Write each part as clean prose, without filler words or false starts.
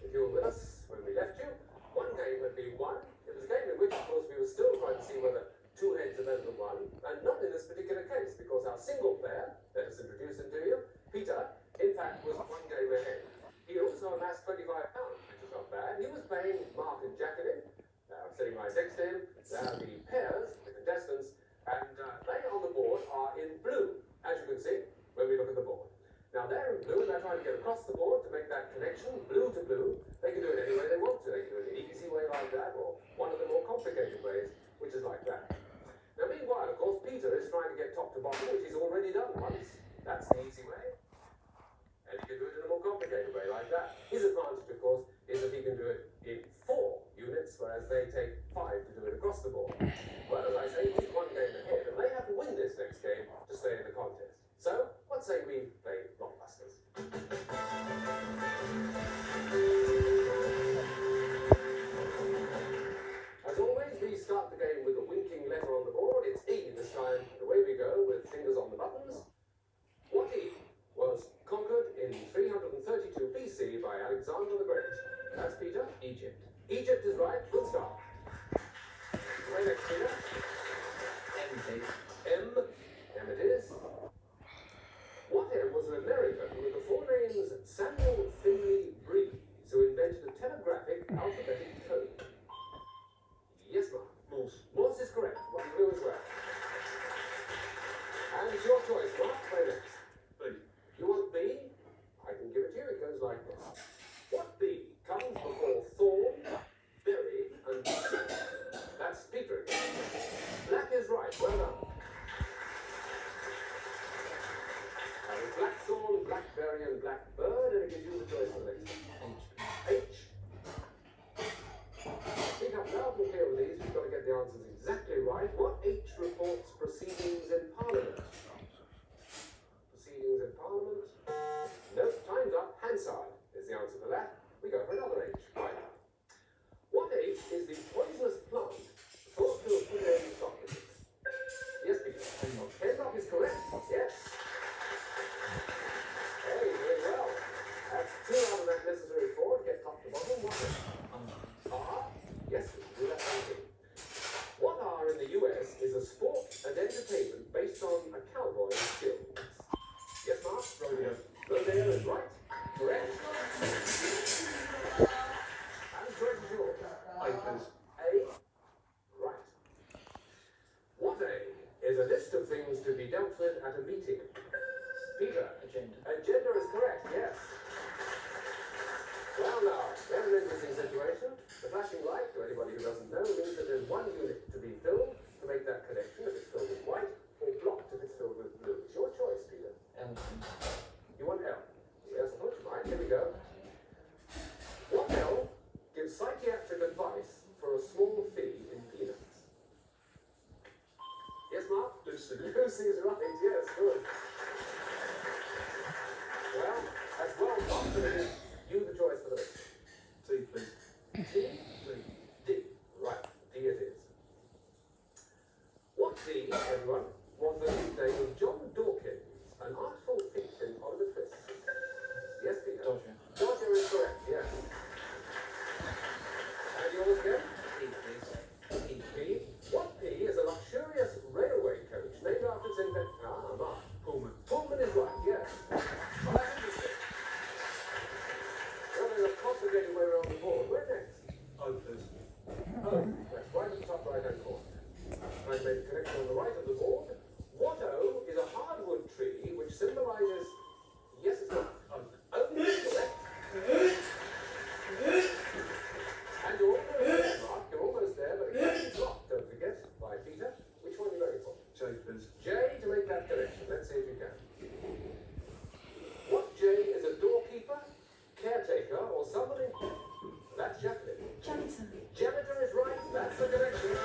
if you were with us when we left you, one game had been won. It was a game in which, of course, we were still trying to see whether two heads are better than one, and not in this particular case, because our single player, let us introduce him to you, Peter, in fact, was one game ahead. He also amassed £25, which is not bad. He was playing Mark and Jacqueline. I'm sitting right next to him. Now the pairs, the contestants, and they on the board are in blue, as you can see, when we look at the board. Now they're in blue, and they're trying to get across the board to make that connection, blue to blue. They can do it any way they want to. They can do it an easy way like that, or one of the more complicated ways, which is like that. Now meanwhile, of course, Peter is trying to get top to bottom, which he's already done once. That's the easy way. And he can do it in a more complicated way like that. His advantage, of course, is that he can do it in 4 units, whereas they take 5 to do it across the board. Well, as I say, he's one game ahead, and they have to win this next game to stay in the contest. So, what say we play Blockbusters? As always, we start the game with a winking letter on the board. It's E this time, and away we go with fingers on the buttons. What E was conquered in 332 BC by Alexander the Great? That's Peter. Egypt. Egypt is right. Good start. Right next, Peter. M, please. M. M it is. What M was an American with the forenames Samuel Finley Breeze, who invented a telegraphic alphabetic code? Yes, Mark. Morse. Morse is correct. What you do as well. And it's your choice, Mark. Play next. B. You want B? I can give it to you. It goes like this. What B comes before thorn, berry, and black? That's Peter. Black is right. Well done. Blackthorn, blackberry, and blackbird, and it gives you the choice for the next one. H. Speak up loud and clear with these. You've got to get the answers exactly right. What H reports proceedings in Parliament? Proceedings in Parliament? No, time's up. Hansard is the answer to that. We go for another H. Right. What H is the poisonous plant thought to have put in Socrates? Yes, Peter. Hemlock is correct. Yes. Hey, very well. That's 2 out of that necessary 4 to get top to bottom. What is R? Yes, we can do that one too. What R in the US is a sport and entertainment based on a cowboy's skills? Yes, Mark? Rodeo. Rodeo is right. Correct. And choice is yours. A, please. A? Right. What A is a list of things to be dealt with at a meeting? Peter? Agenda. Agenda is correct, yes. Well now, there's an interesting situation. The flashing light, to anybody who doesn't know, means that there's 1 unit to be filled to make that connection if it's filled with white, or blocked if it's filled with blue. It's your choice, Peter. L. You want L? Yes, I thought you might. Here we go. What L gives psychiatric advice for a small fee in peanuts? Yes, Mark? Lucy. Lucy is right, yes, good. Well, that's well done, but it is you the choice for the next. T, please. T? D. Right, D it is. What D, everyone, was the nickname of John Dawkins, an artful thief in Oliver Twist? Yes, Peter? Dodger. Dodger is correct, yes. And yours again? P, please. P. What P is a luxurious railway coach named after its inventor? Ah, Mark. Pullman. Pullman is right, yes. Well, that's interesting. Well, there's a complicated way around the board. Where next? O, please. Oh, that's right at the top right-hand corner. I've made a connection on the right of the board. What O is a hardwood tree which symbolises... Yes, it's not. Oak. Oak is correct. And you're almost there, Mark. You're almost there, but it's blocked, don't forget, by Peter. Which one are you going for? J, please. J to make that connection. Let's see if you can. What J is a doorkeeper, caretaker, or someone in... That's Jacqueline. Janitor. Janitor is right. That's the connection.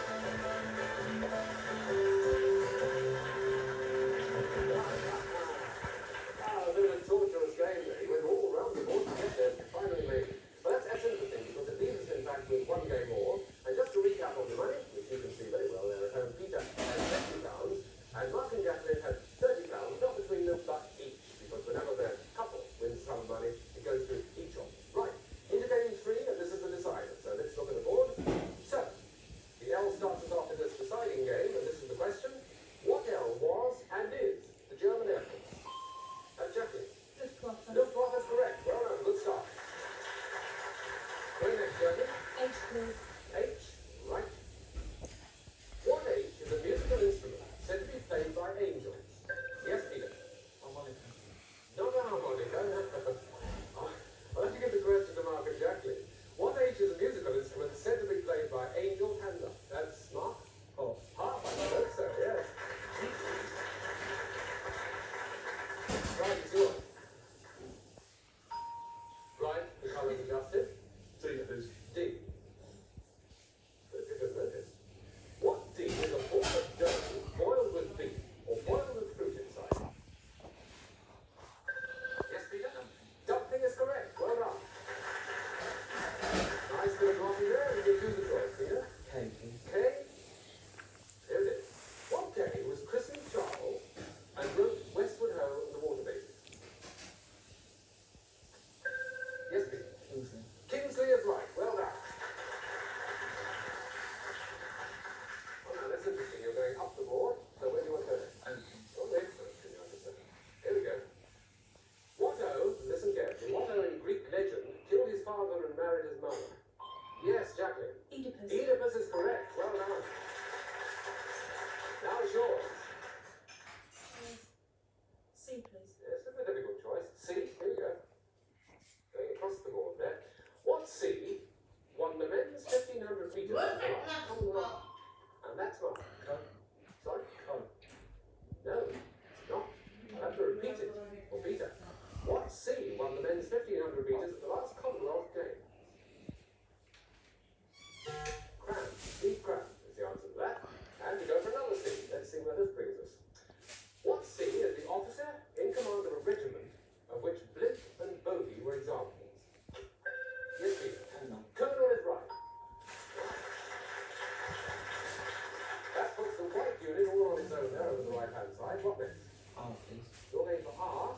right-hand side. What next? R, please. You're going for R.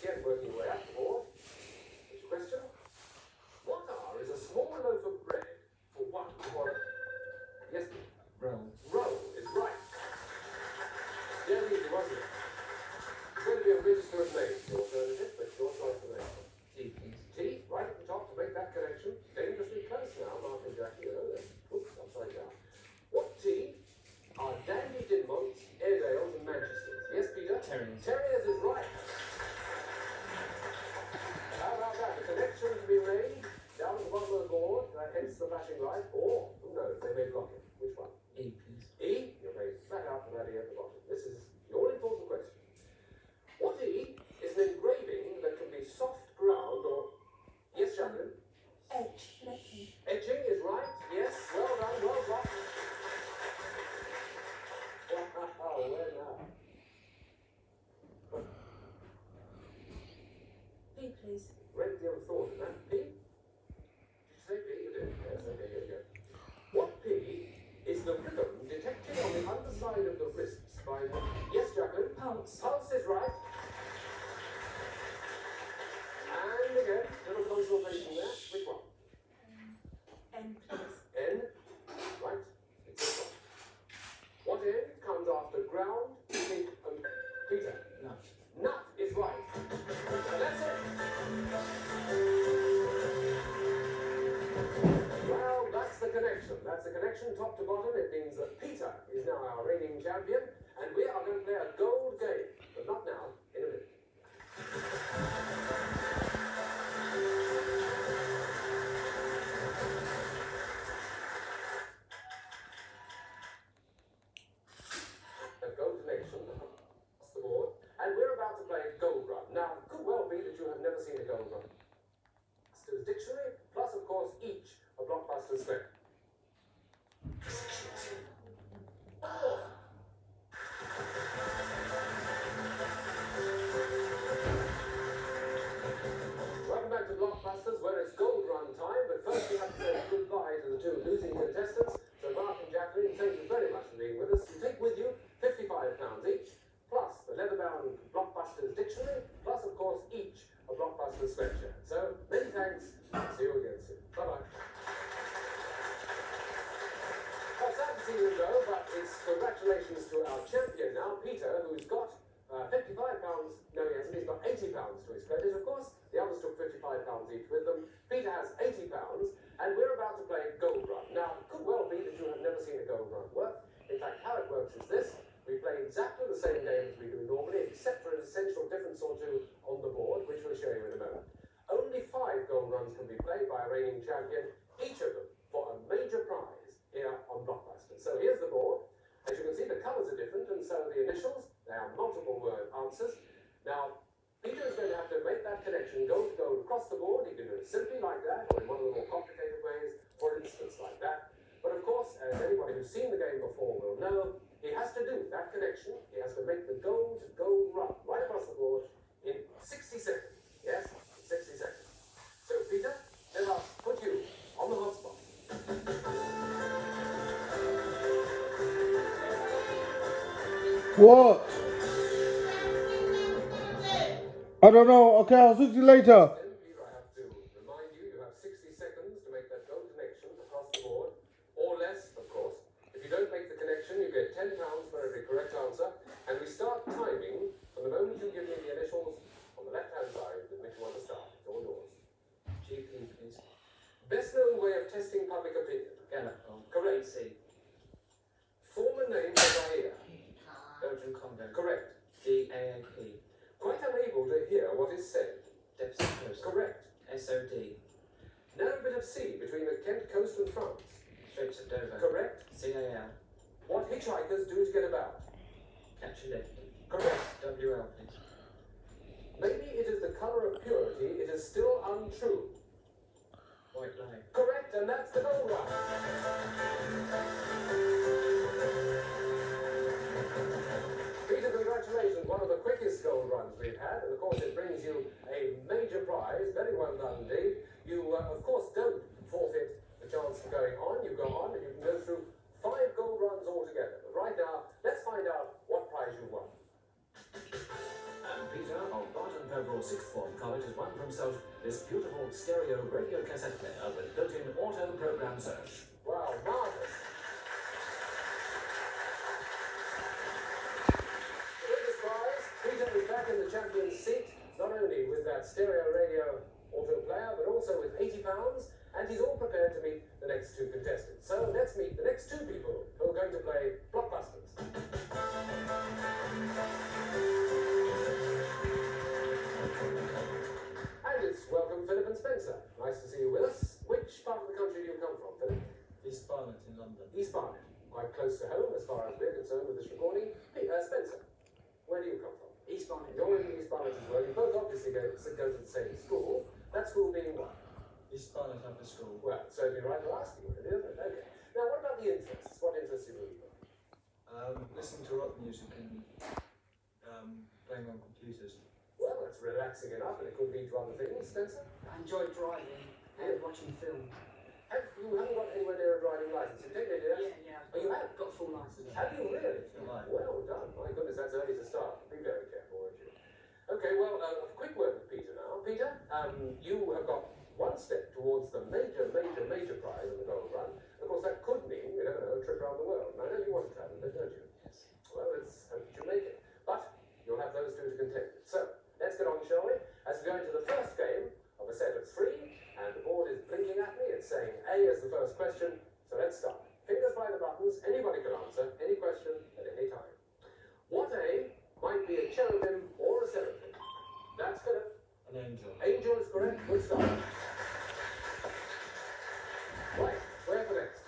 Again, working your way up the board. What's your question? What R is a small loaf of bread for one quarter? Yes, please. Roll. Row is right. Very easy, wasn't it? It's going to be a registered name, the alternative, but your choice for the next one. T, please. T, right at the top to make that connection. Dangerously close now, Mark and Jackie, you know this. Oops, upside down. What T are Dandy Dinmonts, Airedales and Manchesters? Yes, Peter? Terriers. Terriers is right. How about that? The connection to be made down at the bottom of the board, hence the flashing light, or, who knows, they may block it. Which one? E, please. E, you're going flat out for that E at the bottom. This is the all-important question. What E is an engraving that can be soft ground or... Yes, Jacqueline? H, lettering. Etching is right. Yes, well done, well done. Wow, where now? P, please. Great deal of thought in that. P? Did you say P? You did. Yes, okay, here we go. What P is the rhythm detected on the underside of the wrists by... Yes, Jacqueline? Pulse. Pulse is right. And again, little consultation there. Which one? N, please. N. Right. It's this one. What N comes after ground, pink, and Peter? Nut. Nut is right. And that's it. Well, that's the connection. That's the connection top to bottom. It means that Peter is now our reigning champion, and we are going to play a gold game. But not now, in a minute. A gold nation across the board, and we're about to play Gold Run. Now, it could well be that you have never seen a Gold Run. Blockbusters dictionary, plus of course each a Blockbusters spec. Welcome back to Blockbusters, where it's Gold Run time, but first we have to say goodbye to the two losing contestants. So Mark and Jacqueline, thank you very much for being with us. You take with you £55 each, plus the leather-bound Blockbusters dictionary, plus of course each a Blockbusters sweatshirt. So many thanks. See you again soon. Bye-bye. Well, sad to see you go, but it's congratulations to our champion now, Peter, who's got £55. No, he hasn't. He's got £80 to his credit, of course. The others took £55 each with them. Peter has £80, and we're about to play Gold Run. Now, it could well be that you have never seen a Gold Run work. In fact, how it works is this. We play exactly the same game as we do normally, except for an essential difference or two on the board, which we'll show you in a moment. Only 5 Gold Runs can be played by a reigning champion, each of them for a major prize here on Blockbusters. So here's the board. As you can see, the colours are different, and so the initials, they are multiple word answers. Now, Peter is going to have to make that connection go across the board. He can do it simply like that, or in one of the more complicated ways, for instance, like that. But of course, as anybody who's seen the game before will know, he has to do that connection. He has to make the gold run right across the board in 60 seconds. Yes, 60 seconds. So, Peter, let us put you on the hot spot. What? I don't know. Okay, I'll speak to you later. Then, Peter, I have to remind you, you have 60 seconds to make that gold connection across the board, or less, of course. If you don't make the connection, you get £10 for every correct answer, and we start timing from the moment you give me the initials on the left-hand side with which you want to start. It's all yours. G, please. Best known way of testing public opinion. Gallopole. Correct. C. Former name for Bahia. Belgian Congo. Correct. DAAP. Quite unable to hear what is said. Depsy Coast. Correct. SOD. Narrow bit of sea between the Kent coast and France. Straits of Dover. Correct. CAL. What hitchhikers do to get about. Catch a lift. Correct. WL, please. Maybe it is the colour of purity, it is still untrue. White line. Correct, and that's the gold run. Peter, congratulations, one of the quickest gold runs we've had, and of course it brings you a major prize. Very well done indeed. You, of course, don't forfeit the chance of going on. You go on, and you can go through 5 gold runs altogether. But right now, let's find out what prize you won. sixth form college has won for himself this beautiful stereo radio cassette player with built-in auto program search. Wow, marvelous. The biggest prize, Peter is back in the champion's seat, not only with that stereo radio auto player, but also with £80, and he's all prepared to meet the next two contestants. So let's meet the next two people who are going to play Blockbusters. And it's welcome Philip and Spencer. Nice to see you with us. Which part of the country do you come from, Philip? East Barnet in London. East Barnet. Quite close to home as far as we're concerned with this recording. Hey, Spencer, where do you come from? East Barnet. You're in East Barnet as well. You both obviously go to the same school. That school being what? East Barnet Upper School. Well, it's certainly right to ask you, isn't it? Okay. Now, what about the interests? What interests you in? Listening to rock music and playing on computers. Well, that's relaxing enough, and it could lead to other things, Spencer. I enjoy driving and watching film. You haven't got anywhere near a driving license. You take it, yes? Yeah. Oh, you have? Got a full license. Have you really? Right. Well done. My goodness, that's early to start. Be very careful, won't you? Okay, well, a quick word with Peter now. Peter, you have got one step towards the major prize of the Gold Run. Of course, that could mean, you never know, a trip around the world. And I know you want to travel, don't you? Yes. Well, let's hope you make it. But you'll have those two to contend with. So, let's get on, shall we? As we go into the first game of a set of three, and the board is blinking at me. It's saying A as the first question. So let's start. Fingers by the buttons. Anybody can answer any question at any time. What A might be a cherubim or a seraphim? That's Philip. An angel. Angel is correct. Good start. Right. Where for next?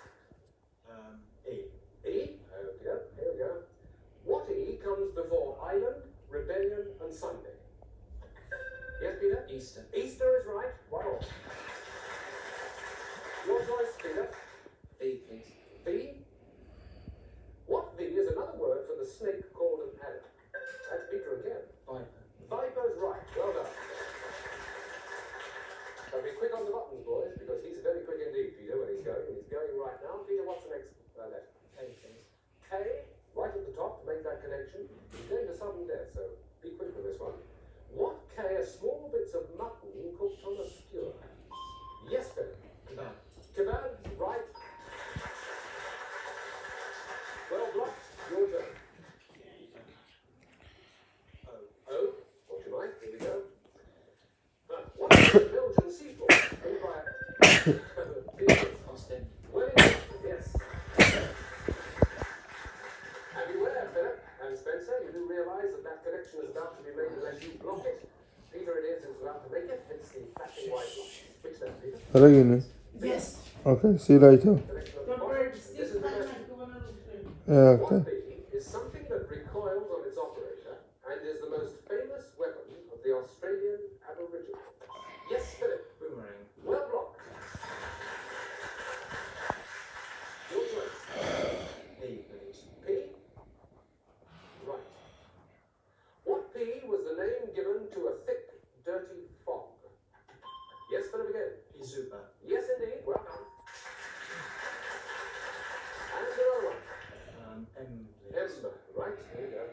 E. E? Okay, here we go. What E comes before island, rebellion, and Sunday? Yes, Peter? Easter. Easter is right. 1-1. Your choice, Peter. B, please. V. What V is another word for the snake called an adder? That's Peter again. Viper. Viper's right. Well done. So be quick on the buttons, boys, because he's very quick indeed, Peter, when he's going. And he's going right now. Peter, what's the next letter? K, please. K, right at the top to make that connection. He's going to sudden death, so be quick with this one. What K are small bits of mutton cooked on a skewer? Yes, Philip. Kebab. Kebab, right. Well blocked. Your turn. O. Oh, watch your mic. Here we go. What is the Belgian seaport? Owned by Peter. Ostend. Wellington, yes. And beware, Philip and Spencer, you do realise that that connection is about to be made unless you block it. Peter it is who's about to make it. It's the flashing white light. Which then, Peter? Hello, Eunice. Yes. Okay, see you later. Connection of the bottom. This is the question. Yeah, What okay. bee is something that recoils on its operator and is the most famous weapon of the Australian Aborigines? Yes, Philip. Boomerang. Well blocked. Your choice. P, please. P? Right. What P was the name given to a thick, dirty fog? Yes, Philip again. P, Zuba. Yes, indeed. Well done. And another one. M, please. Ember. Right, here we go.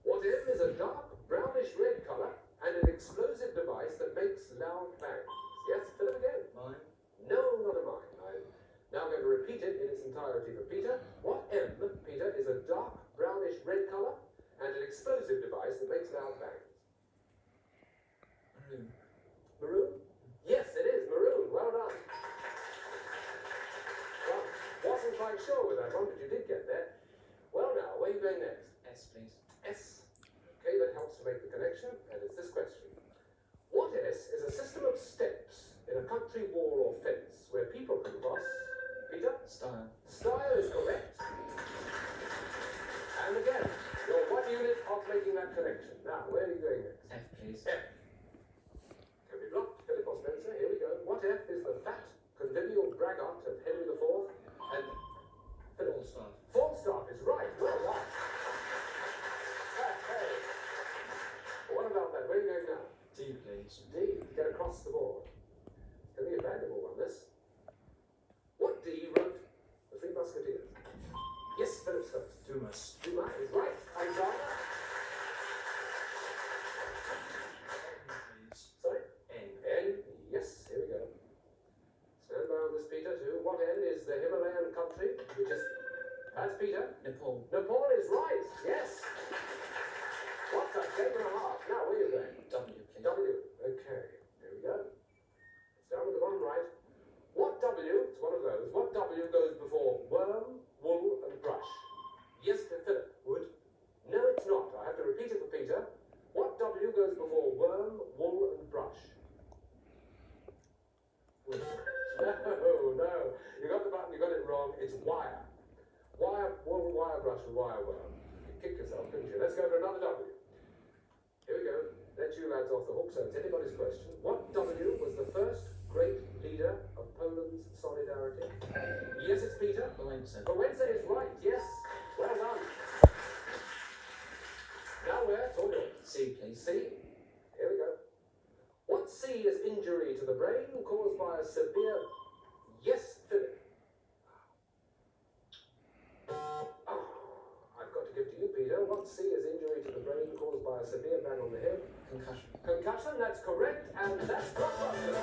What M is a dark, brownish red colour and an explosive device that makes loud bangs? Yes, Philip again. Mine. No, not a mine. I'm now going to repeat it in its entirety for Peter. What M, Peter, is a dark, brownish red colour and an explosive device that makes loud bangs? Maroon. Maroon? Yes, it is. Maroon. Well done. Well, wasn't quite sure with that one, but you did get there. Well, now, where are you going next? S, please. S. Okay, that helps to make the connection, and it's this question. What S is a system of steps in a country wall or fence where people can cross? Peter? Style. Style is correct. And again, you're 1 unit off making that connection. Now, where are you going next? F, please. F. Can be blocked, Philip or Spencer. Here we go. What F is the fat, convivial braggart of Henry IV? And Philip. Falstaff. Falstaff is right. Well done. Hey. What about that? Where are you going now? D, please. D. Get across the board. It's going to be a valuable one, this. What D wrote The Three Musketeers? Yes, Philip's first. Dumas. Dumas is right. Alexander. That's Peter. Nepal. Nepal is right. Yes. What's that? Game and a half. Now, where are you going? W, please. W. Okay. Here we go. It's down at the bottom right. What W? It's one of those. What W goes before worm, wool, and brush? Yes, Philip. Wood. No, it's not. I have to repeat it for Peter. What W goes before worm, wool, and brush? Wood. No. You got the button, you got it wrong. It's wire. Wire, wool, wire brush, and wire worm. You kicked yourself, didn't you? Let's go for another W. Here we go. Let you lads off the hook, so it's anybody's question. What W was the first great leader of Poland's solidarity? Yes, it's Peter. Valencia. Provenza is right, yes. Well done. Now where? It's all yours. C, please. C. Here we go. What C is injury to the brain caused by a severe... Yes, Philip. Oh, I've got to give to you, Peter. What C is injury to the brain caused by a severe bang on the head? Concussion. Concussion, that's correct, and that's Blockbusters.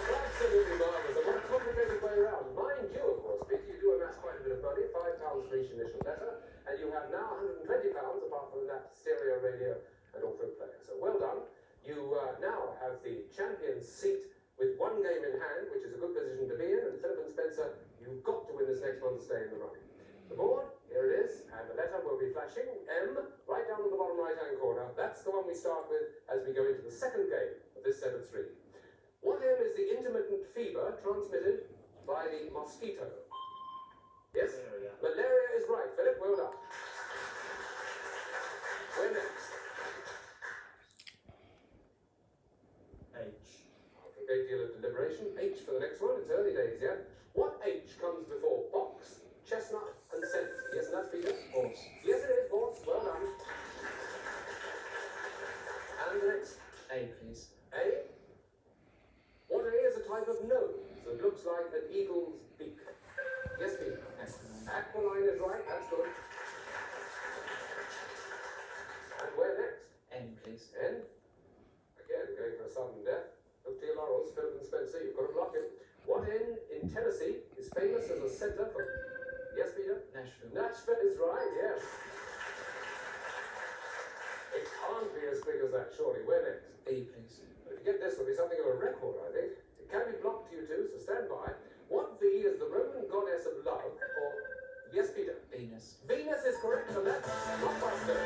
Absolutely marvellous. A more complicated way around. Mind you, of course, Peter, you do amass quite a bit of money, £5 for each initial letter, and you have now £120 apart from that stereo radio and auto player. So well done. You now have the champion's seat with one game in hand, which is a good position to be in, and Philip and Spencer, you've got to win this next one to stay in the running. The board, here it is, and the letter will be flashing, M, right down in the bottom right-hand corner. That's the one we start with as we go into the second game of this set of three. What M is the intermittent fever transmitted by the mosquito? Yes? Malaria. Malaria is right, Philip, well done. Where next? H. After a great deal of deliberation, H for the next one. It's early days yet. What H comes before box, chestnut, and scent? Yes, and that's Peter. Horse. Yes, it is, boss. Well done. And the next, A, please. A. What A is a type of nose that looks like an eagle's beak? Yes, Peter. Aquaman. Aquiline is right. That's good. And where next? N, please. N. Again, going for a sudden death. Look to your laurels, Philip and Spencer. You've got to block him. What N in Tennessee is famous as a centre for... Yes, Peter? Nashville. Nashville is right, yes. It can't be as big as that, surely. Where next? B, please. If you get this, it'll be something of a record, I think. It can be blocked, you two, so stand by. What V is the Roman goddess of love, or... Yes, Peter? Venus. Venus is correct, and that's Blockbusters.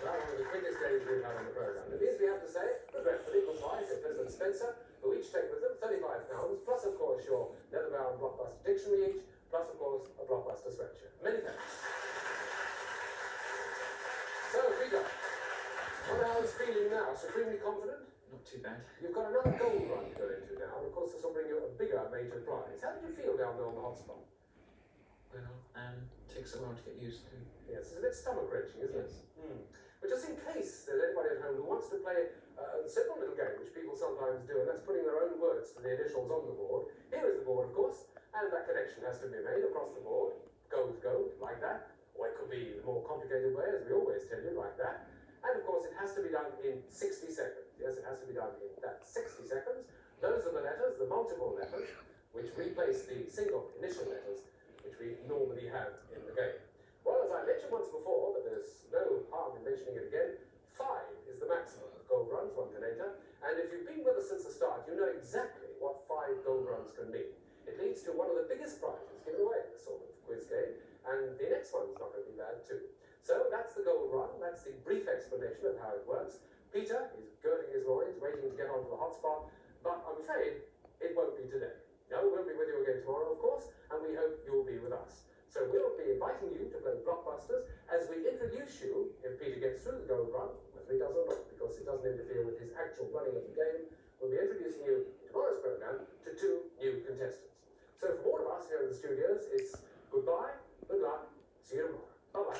Well, one of the quickest games we've had on the programme. It means we have to say, regretfully, goodbye to President Spencer, who each take with them £35, plus, of course, your leather-bound Blockbuster dictionary each, plus, of course, a Blockbuster sweatshirt. Many thanks. So, Peter, what are you feeling now? Supremely confident? Not too bad. You've got another gold run to go into now, and of course this will bring you a bigger major prize. How did you feel down there on the hotspot? Well, takes a while to get used to. Yes, it's a bit stomach wrenching, isn't Yes. it? But just in case there's anybody at home who wants to play a simple little game, which people sometimes do, and that's putting their own words to the initials on the board. Here is the board, of course, and that connection has to be made across the board. Gold, like that. Or it could be the more complicated way, as we always tell you, like that. And of course, it has to be done in 60 seconds. Yes, it has to be done in that 60 seconds. Those are the letters, the multiple letters, which replace the single initial letters, which we normally have in the game. Well, as I mentioned once before, but there's no harm in mentioning it again, 5 is the maximum of gold runs one can enter. And if you've been with us since the start, you know exactly what 5 gold runs can mean. It leads to one of the biggest prizes given away in this sort of quiz game, and the next one's not going to be bad too. So that's the gold run, that's the brief explanation of how it works. Peter is girding his loins, waiting to get onto the hotspot, but I'm afraid it won't be today. No, we'll be with you again tomorrow, of course, and we hope you'll be with us. So we'll be inviting you to play Blockbusters as we introduce you, if Peter gets through the gold run, whether he does or not, because it doesn't interfere with his actual running of the game, we'll be introducing you in tomorrow's programme to 2 new contestants. So from all of us here in the studios, it's goodbye, good luck, see you tomorrow. Bye-bye.